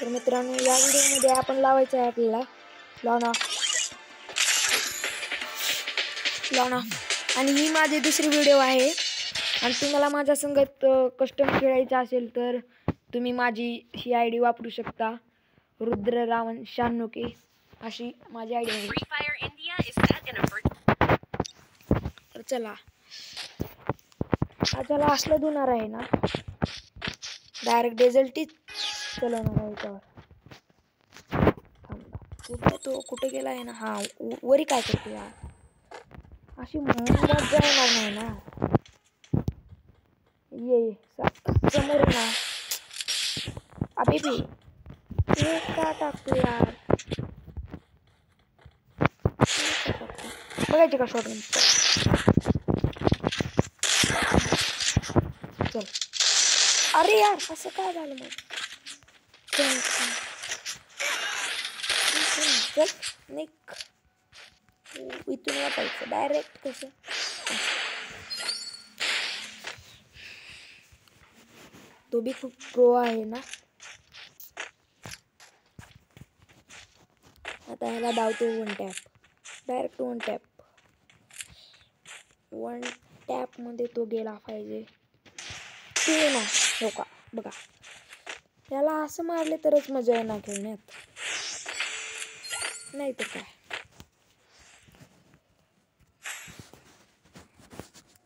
तर मित्रांनो, या व्हिडिओमध्ये आपण लावायचं आहे आपल्याला लॉना आणि ही माझी दुसरी व्हिडिओ आहे. आणि तुम्हाला माझ्या संगत कस्टम खेळायचं असेल तर तुम्ही माझी ही आयडी वापरू शकता. रुद्र रावण 96K अशी माझी आयडी आहे. तर चला, त्याला असलं धुणार आहे ना, डायरेक्ट डेझल्टीच चलवणार आहे त्यावर. कुठे गेला आहे ना? हा, वरी काय करते यार, अशी मजा येणार नाही ना. ये समोर ना, अबे बी का टाकतो यार, बघायचे का शॉट? चल, अरे यार असं काय झालं मग? चल निक इथून वाटायचं डायरेक्ट कसं? तो भी खूप प्रो आहे ना. आता ह्याला धावतो one tap, direct one tap मध्ये तो गेला पाहिजे. ते ना हो का, बघा त्याला असं मारले तरच मजा येणार खेळण्यात, नाही तर काय.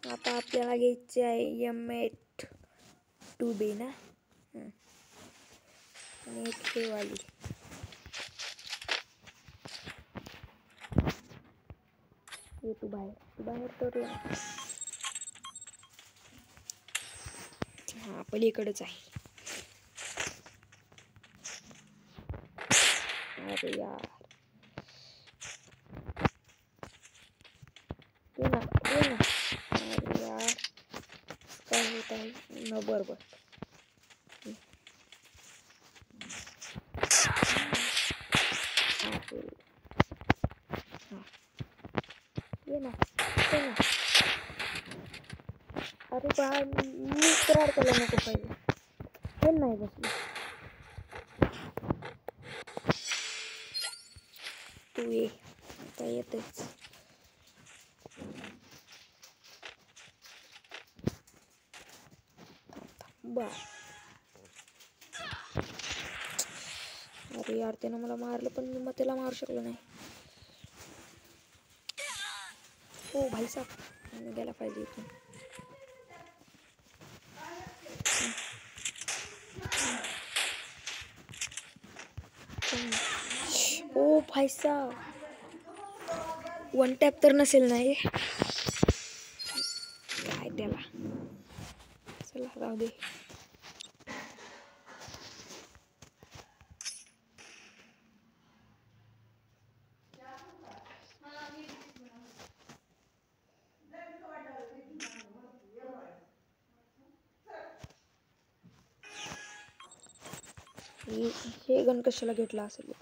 आता आपल्याला घ्यायचे आहे M82B ना, आणि एक हे वाली. ये तू बाहेर तर हा पलीकडेच आहे. अरे यार, ये ना. अरे यार काय होत आहे न, बरोबर. ये ना. अरे बाय, मी करार त्याला नको पाहिजे, हे नाही बसली. तू ये, आता येतेच. बा, अरे यार त्यानं मला मारलं पण मी मग त्याला मारू शकलो नाही. ओ भाई साहब, गेला पाहिजे इथून. ओ भाई साहब, वन टॅप तर नसेल नाही काय त्याला. चला राहू दे. हे गण कशाला घेतला असेल?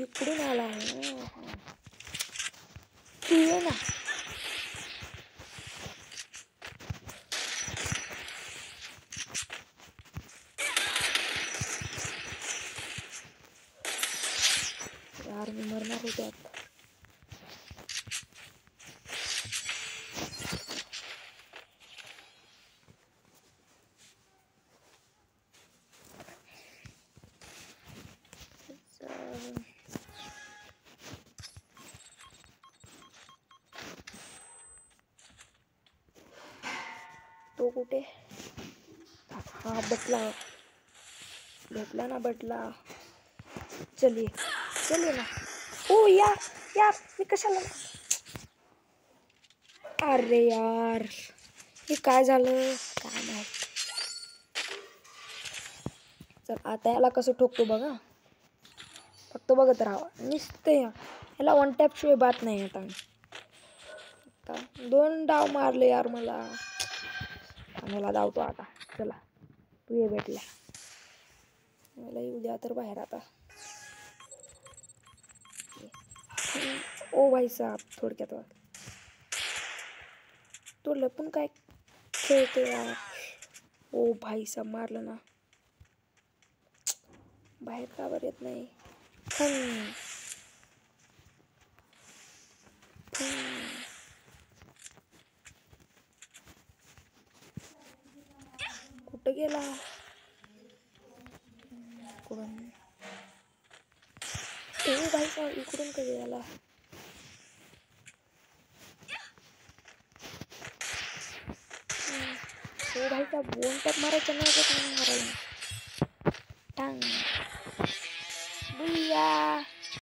इकडून आला आहे ना, तू ये ना. यार मी मरणार होते आता. तो कुठे? हा भेटला ना. चलिए ना. ओ यार मी कशाला, अरे यार हे काय झालं काय नाही. चल आता याला कसं ठोकतो बघा, फक्त बघत राहा नुसते. याला वन टॅप शिवाय बात नाही. आता 2 डाव मारले यार मला, मला धावतो आता. चला तू ये, भेटला मला येऊ द्या तर बाहेर आता. ओ भाई साहब, थोडक्यात तो लपून काय खेळतो यार. ओ भाई साहब मारलं ना. बाहेर का बरं येत नाही? थंग थंग. कुठं गेला? इकडून भाई का इकडून कधी आला? भाई का वन टॅप मारायचं नाही का? मारायला टांग बुया.